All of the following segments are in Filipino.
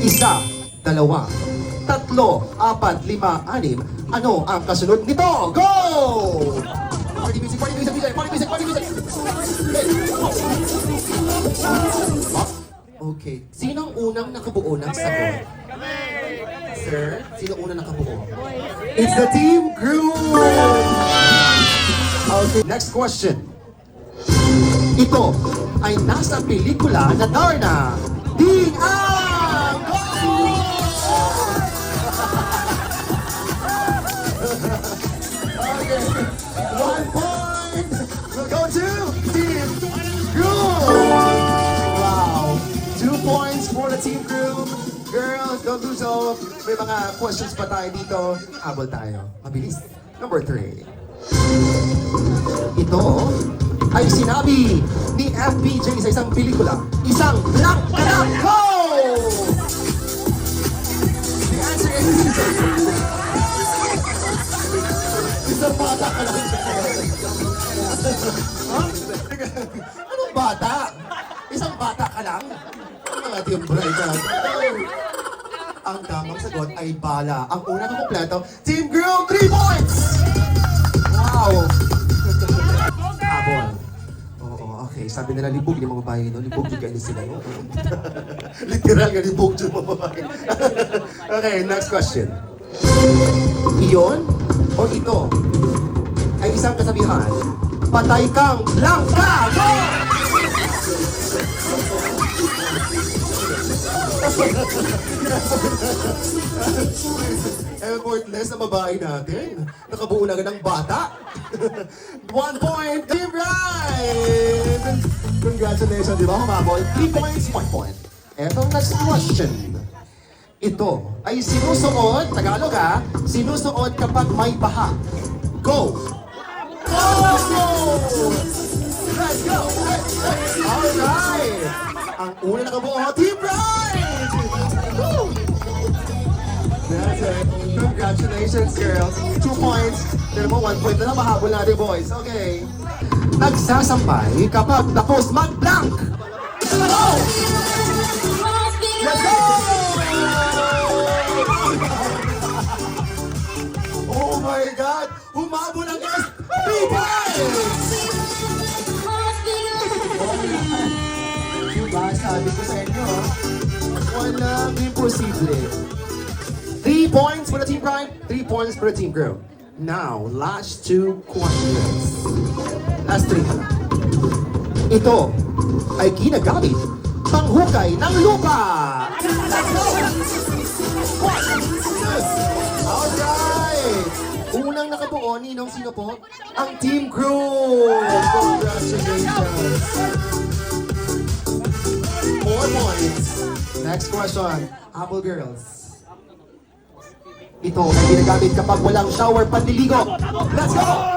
Isa, dalawa, tatlo, apat, lima, anim. Ano ang kasunod nito? Go! Party music, party music, DJ, party music, party music. Okay. Sino ang unang nakabuo ng sagot? Sir, sino unang nakabuo? It's the team group! Okay, next question. Ito ay nasa pelikula na Darna. Ding Ang! Go! Okay. 1 point will go to Team Group. Wow. 2 points for the Team Group. Girls, don't do so. May mga questions pa tayo dito. Habol tayo. Mabilis. Number 3. Ito ay sinabi ni FPJ sa isang pelikula. Isang blank blank go! The answer is isang bata ka lang. Anong bata? Isang bata ka lang? Ano nga timbray ka? Ang tamang sagot ay bala. Ang unang kumpleto, Team Group, 3 points! Wow! Habol. Oo, okay. Sabi nila, libog yung mga babae, no? Libog yung ganyan sila, no? Literal nga, libog yung mga babae. Okay, next question. Iyon o ito ay isang kasabihan. Patay kang langka! Go! Effortless na babae natin. Nakabuo na ng bata. 1 point, Team Ryan! Congratulations, di ba, humabol? 3 points, 1 point. Etong next question. Ito ay sinusuot, Tagalog ha, sinusuot kapag may baha. Go! Go! Let's go! Alright! Ang una nakabuo, Team Ryan! Woo! That's it. Congratulations, girls. 2 points. Pero mo, 1 point na lang. Mahabol natin, boys. Okay. Nagsasampay kapag tapos mag-blank. Go! Let's go! Oh my God! Humabol ang guys! 3 points! Diba, sabi ko sa inyo, walang imposible. 3 points for the Team Pride, 3 points for the Team Group. Now, last 2 questions. Last 3 na. Ito ay ginagamit panghukay ng lupa. Let's go! Alright! Unang nakabuo, ninong sino po? Ang Team Group! Congratulations! 4 points. Next question. Apple Girls. Ito ay ginagamit kapag walang shower panliligo. Let's go!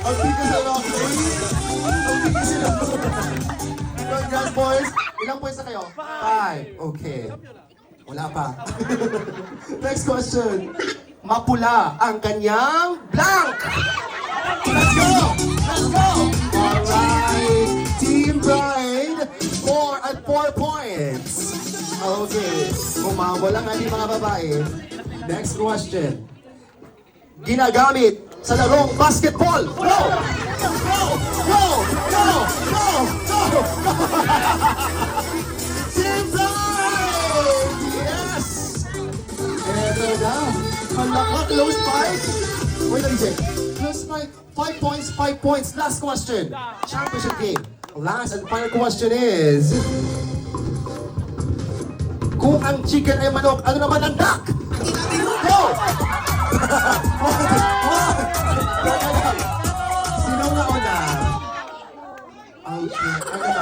Ang tigas sila, okay? Ang tigas sila. Congrats, boys. Ilang points na kayo? 5. Okay. Wala pa. Next question. Mapula ang kanyang blank. Let's go! Let's go! Alright. Team Pride, 4 points. Okay. Umawala lang ang mga babae. Next question. Ginagamit sa larong basketball. Go! Go! Go! Go! Go! Go! Team Pride! Yes! Eto na. Malaka, close fight. Wait lang, DJ. Close fight. 5 points, 5 points. Last question. Championship game. Last and final question is... Kung ang chicken ay manok, ano naman ang duck? Go! Sino na una? Okay, ano ba?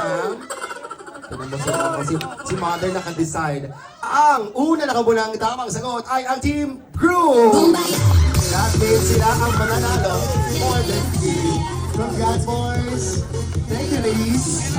Si Mother naka-decide. Ang una nakabulang tamang sagot ay ang Team Group! Lahat sila ang mananalo for the team. Congrats, boys! Thank you, ladies!